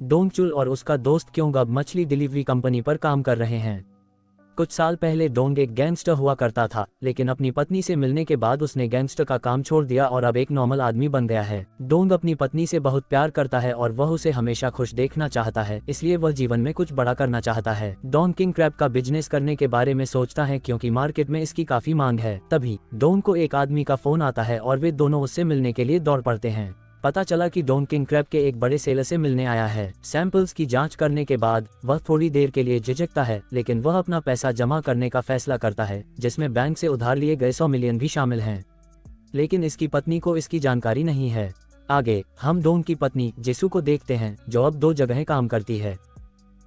Dong चुल और उसका दोस्त क्योंग अब मछली डिलीवरी कंपनी पर काम कर रहे हैं। कुछ साल पहले डोंग एक गैंगस्टर हुआ करता था, लेकिन अपनी पत्नी से मिलने के बाद उसने गैंगस्टर का काम छोड़ दिया और अब एक नॉर्मल आदमी बन गया है। डोंग अपनी पत्नी से बहुत प्यार करता है और वह उसे हमेशा खुश देखना चाहता है, इसलिए वह जीवन में कुछ बड़ा करना चाहता है। डोंग किंग क्रैब का बिजनेस करने के बारे में सोचता है क्योंकि मार्केट में इसकी काफी मांग है। तभी डोंग को एक आदमी का फोन आता है और वे दोनों उससे मिलने के लिए दौड़ पड़ते हैं। पता चला कि डोंग किंग क्रैब के एक बड़े सेलर से मिलने आया है। सैंपल्स की जांच करने के बाद वह थोड़ी देर के लिए झिझकता है, लेकिन वह अपना पैसा जमा करने का फैसला करता है, जिसमें बैंक से उधार लिए गए 100 मिलियन भी शामिल हैं। लेकिन इसकी पत्नी को इसकी जानकारी नहीं है। आगे हम डोंग की पत्नी जिसू को देखते हैं, जो अब 2 जगह काम करती है।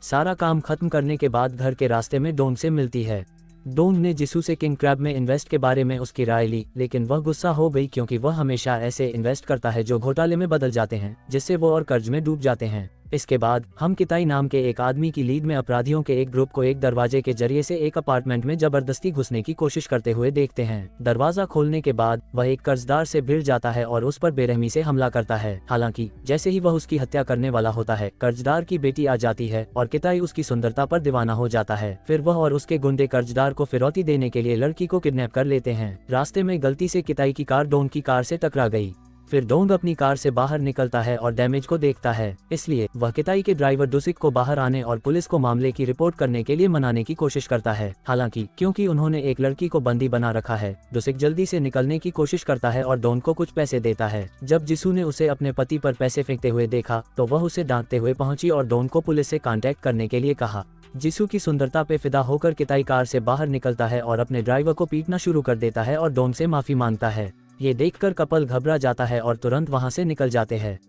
सारा काम खत्म करने के बाद घर के रास्ते में डोंग से मिलती है। डोंग ने जिसू से किंग क्रैब में इन्वेस्ट के बारे में उसकी राय ली, लेकिन वह गुस्सा हो गई क्योंकि वह हमेशा ऐसे इन्वेस्ट करता है जो घोटाले में बदल जाते हैं, जिससे वो और कर्ज में डूब जाते हैं। इसके बाद हम किताई नाम के एक आदमी की लीड में अपराधियों के एक ग्रुप को एक दरवाजे के जरिए से एक अपार्टमेंट में जबरदस्ती घुसने की कोशिश करते हुए देखते हैं। दरवाजा खोलने के बाद वह एक कर्जदार से भिड़ जाता है और उस पर बेरहमी से हमला करता है। हालांकि जैसे ही वह उसकी हत्या करने वाला होता है, कर्जदार की बेटी आ जाती है और किताई उसकी सुंदरता पर दीवाना हो जाता है। फिर वह और उसके गुंडे कर्जदार को फिरौती देने के लिए लड़की को किडनैप कर लेते हैं। रास्ते में गलती से किताई की कार डोंग की कार से टकरा गई। फिर डोंग अपनी कार से बाहर निकलता है और डैमेज को देखता है, इसलिए वह किताई के ड्राइवर डुसिक को बाहर आने और पुलिस को मामले की रिपोर्ट करने के लिए मनाने की कोशिश करता है। हालांकि क्योंकि उन्होंने एक लड़की को बंदी बना रखा है, डुसिक जल्दी से निकलने की कोशिश करता है और डोंग को कुछ पैसे देता है। जब जिसू ने उसे अपने पति पर पैसे फेंकते हुए देखा तो वह उसे डांटते हुए पहुंची और डोंग को पुलिस से कांटेक्ट करने के लिए कहा। जिसू की सुंदरता पे फिदा होकर किताई कार से बाहर निकलता है और अपने ड्राइवर को पीटना शुरू कर देता है और डोंग से माफी मांगता है। ये देखकर कपल घबरा जाता है और तुरंत वहां से निकल जाते हैं।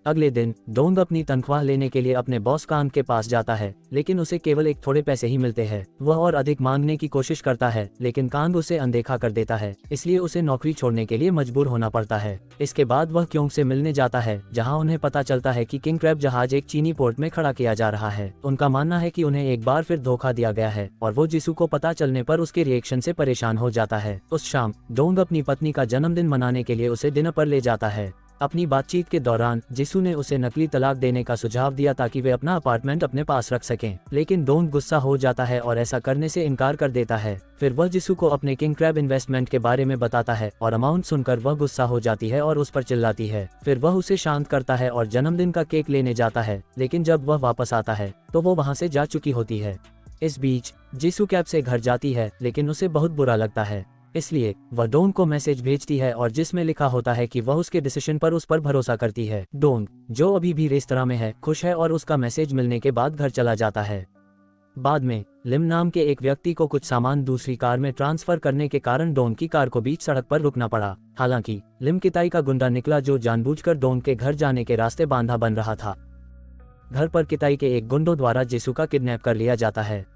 अगले दिन डोंग अपनी तनख्वाह लेने के लिए अपने बॉस कांग के पास जाता है, लेकिन उसे केवल एक थोड़े पैसे ही मिलते हैं। वह और अधिक मांगने की कोशिश करता है, लेकिन कांग उसे अनदेखा कर देता है, इसलिए उसे नौकरी छोड़ने के लिए मजबूर होना पड़ता है। इसके बाद वह क्योंग से मिलने जाता है, जहां उन्हें पता चलता है कि किंग क्रैब जहाज एक चीनी पोर्ट में खड़ा किया जा रहा है। उनका मानना है कि उन्हें एक बार फिर धोखा दिया गया है और वो जिसू को पता चलने पर उसके रिएक्शन से परेशान हो जाता है। उस शाम डोंग अपनी पत्नी का जन्मदिन मनाने के लिए उसे डिनर पर ले जाता है। अपनी बातचीत के दौरान जिसू ने उसे नकली तलाक देने का सुझाव दिया ताकि वे अपना अपार्टमेंट अपने पास रख सकें, लेकिन डोंग गुस्सा हो जाता है और ऐसा करने से इनकार कर देता है। फिर वह जिसू को अपने किंग क्रैब इन्वेस्टमेंट के बारे में बताता है और अमाउंट सुनकर वह गुस्सा हो जाती है और उस पर चिल्लाती है। फिर वह उसे शांत करता है और जन्मदिन का केक लेने जाता है, लेकिन जब वह वापस आता है तो वो वहाँ से जा चुकी होती है। इस बीच जिसू कैब से घर जाती है, लेकिन उसे बहुत बुरा लगता है, इसलिए वह डोंग को मैसेज भेजती है और जिसमें लिखा होता है कि वह उसके डिसीजन पर उस पर भरोसा करती है। डोंग, जो अभी भी रेस्तरां में है, खुश है और उसका मैसेज मिलने के बाद घर चला जाता है। बाद में लिम नाम के एक व्यक्ति को कुछ सामान दूसरी कार में ट्रांसफर करने के कारण डोंग की कार को बीच सड़क पर रुकना पड़ा। हालांकि लिम किताई का गुंडा निकला जो जानबूझकर डोंग के घर जाने के रास्ते बांधा बन रहा था। घर पर किताई के एक गुंडों द्वारा जिसू का किडनैप कर लिया जाता है।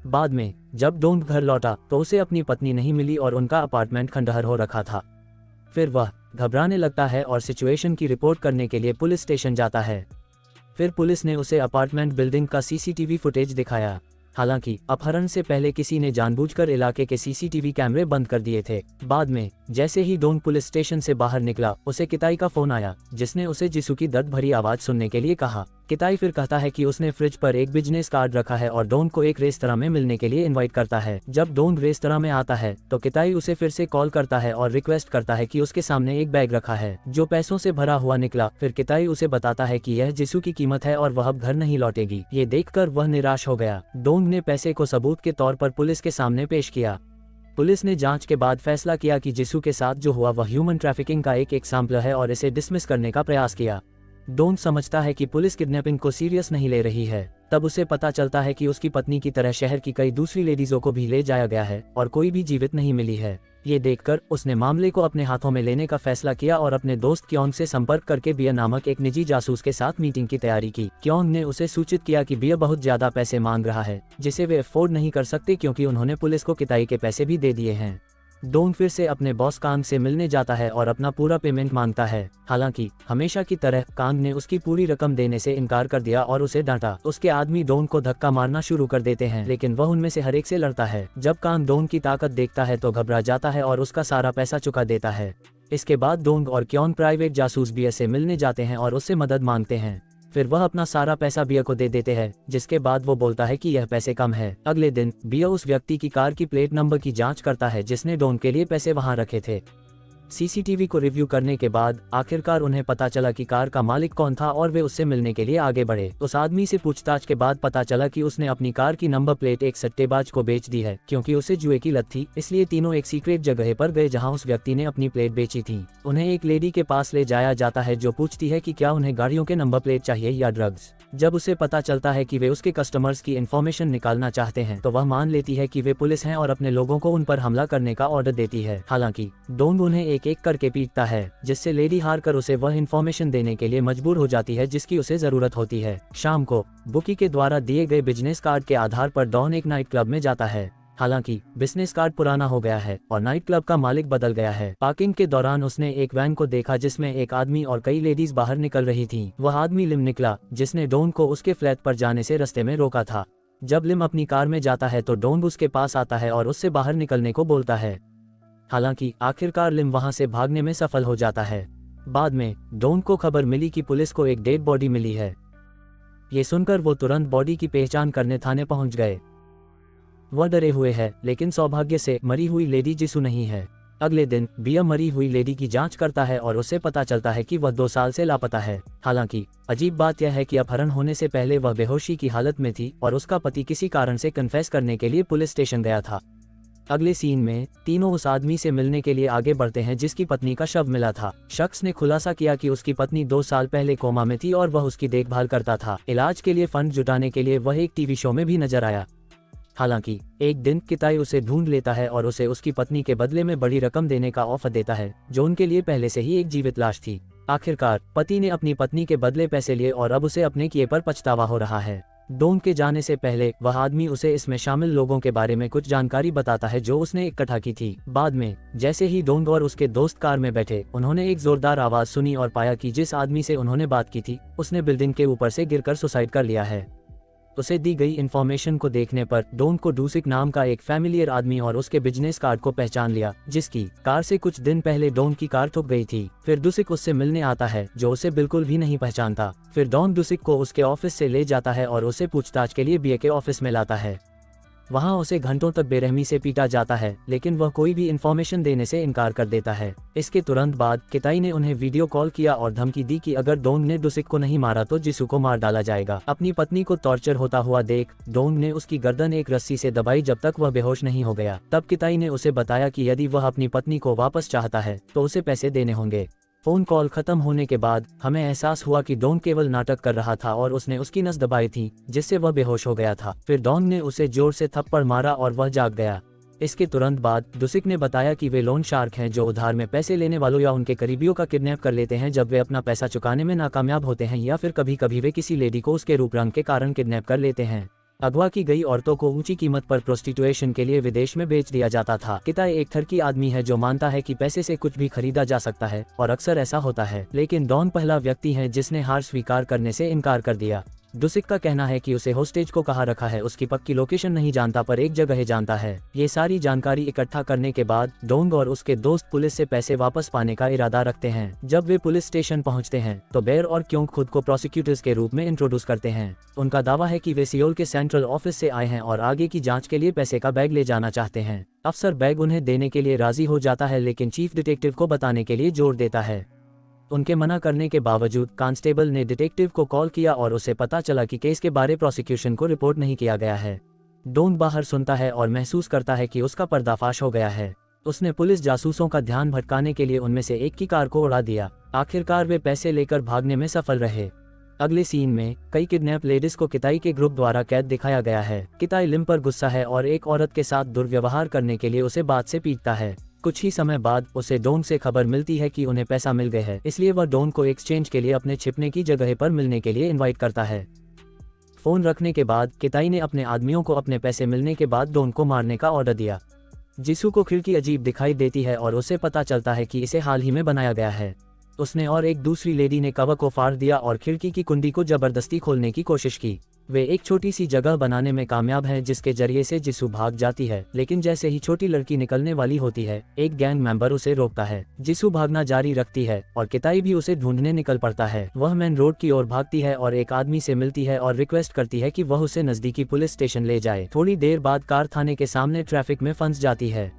बाद में जब डोंग घर लौटा तो उसे अपनी पत्नी नहीं मिली और उनका अपार्टमेंट खंडहर हो रखा था। फिर वह घबराने लगता है और सिचुएशन की रिपोर्ट करने के लिए पुलिस स्टेशन जाता है। फिर पुलिस ने उसे अपार्टमेंट बिल्डिंग का सीसीटीवी फुटेज दिखाया। हालांकि अपहरण से पहले किसी ने जानबूझकर इलाके के सीसीटीवी कैमरे बंद कर दिए थे। बाद में जैसे ही डोंग पुलिस स्टेशन से बाहर निकला, उसे किताई का फोन आया, जिसने उसे जिसू की दर्द भरी आवाज सुनने के लिए कहा। किताई फिर कहता है कि उसने फ्रिज पर एक बिजनेस कार्ड रखा है और डोंग को एक रेस्तरां में मिलने के लिए इनवाइट करता है। जब डोंग रेस्तरां में आता है तो किताई उसे फिर से कॉल करता है और रिक्वेस्ट करता है कि उसके सामने एक बैग रखा है जो पैसों से भरा हुआ निकला। फिर किताई उसे बताता है कि यह जिसू की कीमत है और वह अब घर नहीं लौटेगी। ये देखकर वह निराश हो गया। डोंग ने पैसे को सबूत के तौर पर पुलिस के सामने पेश किया। पुलिस ने जांच के बाद फैसला किया कि जिसू के साथ जो हुआ वह ह्यूमन ट्रैफिकिंग का एक एग्जाम्पल है और इसे डिसमिस करने का प्रयास किया। डोंग समझता है कि पुलिस किडनैपिंग को सीरियस नहीं ले रही है। तब उसे पता चलता है कि उसकी पत्नी की तरह शहर की कई दूसरी लेडीजों को भी ले जाया गया है और कोई भी जीवित नहीं मिली है। ये देखकर उसने मामले को अपने हाथों में लेने का फैसला किया और अपने दोस्त क्योंग से संपर्क करके बिया नामक एक निजी जासूस के साथ मीटिंग की तैयारी की। क्योंग ने उसे सूचित किया कि बिया बहुत ज्यादा पैसे मांग रहा है, जिसे वे अफोर्ड नहीं कर सकते क्योंकि उन्होंने पुलिस को किताई के पैसे भी दे दिए हैं। डोंग फिर से अपने बॉस कांग से मिलने जाता है और अपना पूरा पेमेंट मांगता है। हालांकि हमेशा की तरह कांग ने उसकी पूरी रकम देने से इनकार कर दिया और उसे डांटा। उसके आदमी डोंग को धक्का मारना शुरू कर देते हैं, लेकिन वह उनमें से हर एक से लड़ता है। जब कांग डोंग की ताकत देखता है तो घबरा जाता है और उसका सारा पैसा चुका देता है। इसके बाद डोंग और क्योंग प्राइवेट जासूस बिया से मिलने जाते हैं और उससे मदद मांगते हैं। फिर वह अपना सारा पैसा बिया को दे देते हैं, जिसके बाद वो बोलता है कि यह पैसे कम है। अगले दिन बिया उस व्यक्ति की कार की प्लेट नंबर की जांच करता है जिसने डॉन के लिए पैसे वहां रखे थे। सीसीटीवी को रिव्यू करने के बाद आखिरकार उन्हें पता चला कि कार का मालिक कौन था और वे उससे मिलने के लिए आगे बढ़े। उस आदमी से पूछताछ के बाद पता चला कि उसने अपनी कार की नंबर प्लेट एक सट्टेबाज को बेच दी है, क्योंकि उसे जुए की लत थी। इसलिए तीनों एक सीक्रेट जगह पर गए जहां उस व्यक्ति ने अपनी प्लेट बेची थी। उन्हें एक लेडी के पास ले जाया जाता है जो पूछती है कि क्या उन्हें गाड़ियों के नंबर प्लेट चाहिए या ड्रग्स। जब उसे पता चलता है कि वे उसके कस्टमर्स की इन्फॉर्मेशन निकालना चाहते हैं तो वह मान लेती है कि वे पुलिस हैं और अपने लोगों को उन पर हमला करने का ऑर्डर देती है। हालांकि डॉन उन्हें एक एक करके पीटता है, जिससे लेडी हार कर उसे वह इन्फॉर्मेशन देने के लिए मजबूर हो जाती है जिसकी उसे जरूरत होती है। शाम को बुकी के द्वारा दिए गए बिजनेस कार्ड के आधार पर डॉन एक नाइट क्लब में जाता है। हालांकि बिजनेस कार्ड पुराना हो गया है और नाइट क्लब का मालिक बदल गया है। पार्किंग के दौरान उसने एक वैन को देखा जिसमें एक आदमी और कई लेडीज बाहर निकल रही थीं। वह आदमी लिम निकला जिसने डॉन को उसके फ्लैट पर जाने से रास्ते में रोका था। जब लिम अपनी कार में जाता है तो डॉन उसके पास आता है और उससे बाहर निकलने को बोलता है। हालांकि आखिरकार लिम वहां से भागने में सफल हो जाता है। बाद में डॉन को खबर मिली कि पुलिस को एक डेड बॉडी मिली है। ये सुनकर वो तुरंत बॉडी की पहचान करने थाने पहुंच गए। वह डरे हुए है, लेकिन सौभाग्य से मरी हुई लेडी जिसू नहीं है। अगले दिन बिया मरी हुई लेडी की जांच करता है और उसे पता चलता है कि वह 2 साल से लापता है। हालांकि अजीब बात यह है कि अपहरण होने से पहले वह बेहोशी की हालत में थी और उसका पति किसी कारण से कन्फेस करने के लिए पुलिस स्टेशन गया था। अगले सीन में तीनों उस आदमी से मिलने के लिए आगे बढ़ते हैं जिसकी पत्नी का शव मिला था। शख्स ने खुलासा किया कि उसकी पत्नी 2 साल पहले कोमा में थी और वह उसकी देखभाल करता था। इलाज के लिए फंड जुटाने के लिए वह एक टीवी शो में भी नजर आया। हालांकि एक दिन किताई उसे ढूंढ लेता है और उसे उसकी पत्नी के बदले में बड़ी रकम देने का ऑफर देता है, जो उनके लिए पहले से ही एक जीवित लाश थी। आखिरकार पति ने अपनी पत्नी के बदले पैसे लिए और अब उसे अपने किए पर पछतावा हो रहा है। डॉन के जाने से पहले वह आदमी उसे इसमें शामिल लोगों के बारे में कुछ जानकारी बताता है जो उसने इकट्ठा की थी। बाद में जैसे ही डॉन और उसके दोस्त कार में बैठे, उन्होंने एक जोरदार आवाज सुनी और पाया कि जिस आदमी से उन्होंने बात की थी उसने बिल्डिंग के ऊपर से गिरकर सुसाइड कर लिया है। उसे दी गई इन्फॉर्मेशन को देखने पर डॉन को डूसिक नाम का एक फैमिलियर आदमी और उसके बिजनेस कार्ड को पहचान लिया, जिसकी कार से कुछ दिन पहले डॉन की कार ठुक गई थी। फिर डूसिक उससे मिलने आता है जो उसे बिल्कुल भी नहीं पहचानता। फिर डॉन डूसिक को उसके ऑफिस से ले जाता है और उसे पूछताछ के लिए बीए के ऑफिस में लाता है। वहां उसे घंटों तक बेरहमी से पीटा जाता है, लेकिन वह कोई भी इन्फॉर्मेशन देने से इनकार कर देता है। इसके तुरंत बाद किताई ने उन्हें वीडियो कॉल किया और धमकी दी कि अगर डॉन ने डूसिक को नहीं मारा तो जिसू को मार डाला जाएगा। अपनी पत्नी को टॉर्चर होता हुआ देख डॉन ने उसकी गर्दन एक रस्सी से दबाई जब तक वह बेहोश नहीं हो गया। तब किताई ने उसे बताया कि यदि वह अपनी पत्नी को वापस चाहता है तो उसे पैसे देने होंगे। फोन कॉल खत्म होने के बाद हमें एहसास हुआ कि डॉन केवल नाटक कर रहा था और उसने उसकी नस दबाई थी, जिससे वह बेहोश हो गया था। फिर डॉन ने उसे जोर से थप्पड़ मारा और वह जाग गया। इसके तुरंत बाद डूसिक ने बताया कि वे लोन शार्क हैं जो उधार में पैसे लेने वालों या उनके करीबियों का किडनैप कर लेते हैं जब वे अपना पैसा चुकाने में नाकामयाब होते हैं, या फिर कभी कभी वे किसी लेडी को उसके रूप रंग के कारण किडनैप कर लेते हैं। अगवा की गई औरतों को ऊंची कीमत पर प्रोस्टिट्यूशन के लिए विदेश में बेच दिया जाता था। किताई एक ठरकी आदमी है जो मानता है कि पैसे से कुछ भी खरीदा जा सकता है, और अक्सर ऐसा होता है, लेकिन डॉन पहला व्यक्ति है जिसने हार स्वीकार करने से इनकार कर दिया। डूसिक का कहना है कि उसे होस्टेज को कहाँ रखा है उसकी पक्की लोकेशन नहीं जानता, पर एक जगह जानता है। ये सारी जानकारी इकट्ठा करने के बाद डोंग और उसके दोस्त पुलिस से पैसे वापस पाने का इरादा रखते हैं। जब वे पुलिस स्टेशन पहुंचते हैं तो बेर और क्योंग खुद को प्रोसिक्यूटर्स के रूप में इंट्रोड्यूस करते हैं। उनका दावा है कि वे सियोल के सेंट्रल ऑफिस से आए हैं और आगे की जाँच के लिए पैसे का बैग ले जाना चाहते हैं। अफसर बैग उन्हें देने के लिए राजी हो जाता है, लेकिन चीफ डिटेक्टिव को बताने के लिए जोर देता है। उनके मना करने के बावजूद कांस्टेबल ने डिटेक्टिव को कॉल किया और उसे पता चला कि केस के बारे प्रोसिक्यूशन को रिपोर्ट नहीं किया गया है। डोंग बाहर सुनता है और महसूस करता है कि उसका पर्दाफाश हो गया है। उसने पुलिस जासूसों का ध्यान भटकाने के लिए उनमें से एक की कार को उड़ा दिया। आखिरकार वे पैसे लेकर भागने में सफल रहे। अगले सीन में कई किडनैप लेडीज को किताई के ग्रुप द्वारा कैद दिखाया गया है। किताई लिम पर गुस्सा है और एक औरत के साथ दुर्व्यवहार करने के लिए उसे बात से पीटता है। कुछ ही समय बाद उसे डोंग से खबर मिलती है कि उन्हें पैसा मिल गया है, इसलिए वह डोंग को एक्सचेंज के लिए अपने छिपने की जगह पर मिलने के लिए इनवाइट करता है। फोन रखने के बाद किताई ने अपने आदमियों को अपने पैसे मिलने के बाद डोंग को मारने का ऑर्डर दिया। जिसू को खिड़की अजीब दिखाई देती है और उसे पता चलता है कि इसे हाल ही में बनाया गया है। उसने और एक दूसरी लेडी ने कवर को फाड़ दिया और खिड़की की कुंडी को जबरदस्ती खोलने की कोशिश की। वे एक छोटी सी जगह बनाने में कामयाब हैं जिसके जरिए से जिसू भाग जाती है, लेकिन जैसे ही छोटी लड़की निकलने वाली होती है, एक गैंग मेंबर उसे रोकता है। जिसू भागना जारी रखती है और किताई भी उसे ढूंढने निकल पड़ता है। वह मेन रोड की ओर भागती है और एक आदमी से मिलती है और रिक्वेस्ट करती है कि वह उसे नजदीकी पुलिस स्टेशन ले जाए। थोड़ी देर बाद कार थाने के सामने ट्रैफिक में फंस जाती है।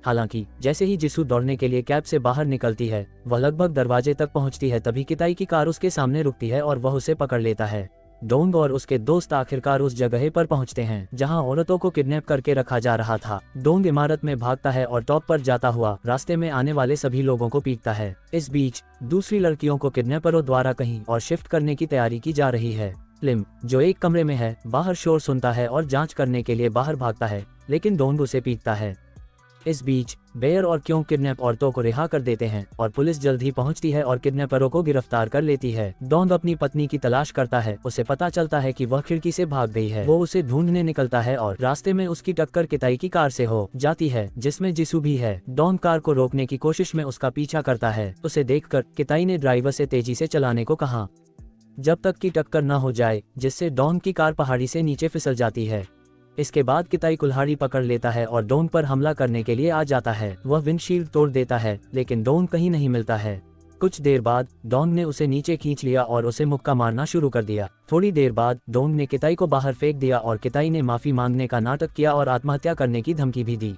हालांकि जैसे ही जिसू दौड़ने के लिए कैब से बाहर निकलती है, वह लगभग दरवाजे तक पहुंचती है, तभी किताई की कार उसके सामने रुकती है और वह उसे पकड़ लेता है। डोंग और उसके दोस्त आखिरकार उस जगह पर पहुंचते हैं जहां औरतों को किडनैप करके रखा जा रहा था। डोंग इमारत में भागता है और टॉप पर जाता हुआ रास्ते में आने वाले सभी लोगों को पीटता है। इस बीच दूसरी लड़कियों को किडनैपरों द्वारा कहीं और शिफ्ट करने की तैयारी की जा रही है। लिम, जो एक कमरे में है, बाहर शोर सुनता है और जांच करने के लिए बाहर भागता है, लेकिन डोंग उसे पीटता है। इस बीच बेयर और क्यों किडनैप औरतों को रिहा कर देते हैं और पुलिस जल्द ही पहुंचती है और किडनैपरों को गिरफ्तार कर लेती है। डोंग अपनी पत्नी की तलाश करता है। उसे पता चलता है कि वह खिड़की से भाग गई है। वो उसे ढूंढने निकलता है और रास्ते में उसकी टक्कर किताई की कार से हो जाती है, जिसमें जिसू भी है। डोंग कार को रोकने की कोशिश में उसका पीछा करता है। उसे देखकर किताई ने ड्राइवर से तेजी से चलाने को कहा, जब तक की टक्कर न हो जाए, जिससे डोंग की कार पहाड़ी से नीचे फिसल जाती है। इसके बाद किताई कुल्हाड़ी पकड़ लेता है और डोंग पर हमला करने के लिए आ जाता है। वह विंडशील्ड तोड़ देता है, लेकिन डोंग कहीं नहीं मिलता है। कुछ देर बाद डोंग ने उसे नीचे खींच लिया और उसे मुक्का मारना शुरू कर दिया। थोड़ी देर बाद डोंग ने किताई को बाहर फेंक दिया और किताई ने माफी मांगने का नाटक किया और आत्महत्या करने की धमकी भी दी।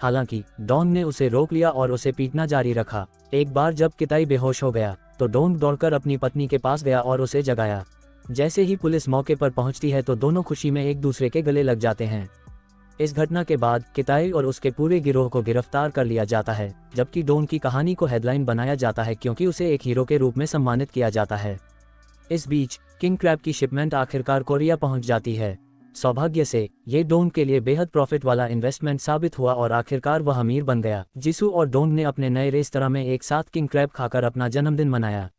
हालांकि डोंग ने उसे रोक लिया और उसे पीटना जारी रखा। एक बार जब किताई बेहोश हो गया तो डोंग दौड़कर अपनी पत्नी के पास गया और उसे जगाया। जैसे ही पुलिस मौके पर पहुंचती है तो दोनों खुशी में एक दूसरे के गले लग जाते हैं। इस घटना के बाद किताई और उसके पूरे गिरोह को गिरफ्तार कर लिया जाता है, जबकि डोंग की कहानी को हेडलाइन बनाया जाता है क्योंकि उसे एक हीरो के रूप में सम्मानित किया जाता है। इस बीच किंग क्रैब की शिपमेंट आखिरकार कोरिया पहुंच जाती है। सौभाग्य से ये डोंग के लिए बेहद प्रॉफिट वाला इन्वेस्टमेंट साबित हुआ और आखिरकार वह अमीर बन गया। जिसू और डोंग ने अपने नए रेस्तरां में एक साथ किंग क्रैब खाकर अपना जन्मदिन मनाया।